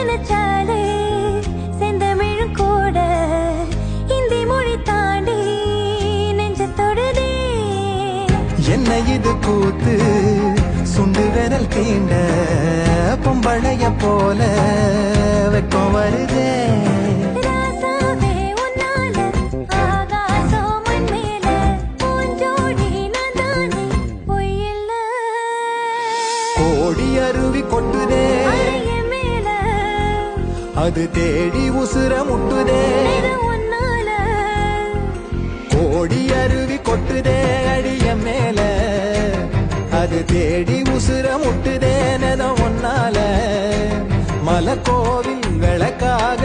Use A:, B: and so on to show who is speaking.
A: நினைச்சாலே செந்தமிழும் கூட இந்தி மொழி தாண்டி நெஞ்ச தொடுதே.
B: என்ன இது கூத்து சுண்டு விரல் தீண்ட பொம்பளைய போல வெக்கம் வருதே.
A: ராசாவே உன்னால ஆகாசம் மண் மேல பூஞ்சோடி நான் தானே பொய்யில்ல.
B: கோடி அருவி கொட்டுதே
A: அறைய மேல
B: அது தேடி உசுர முட்டுதே.
A: இது உன்னால
B: கோடி அருவி கொட்டுதே அடிய மேல அது தேடி உசுர முட்டுதே. நெதம் ஒன்னால மலக்கோவில் விளக்காக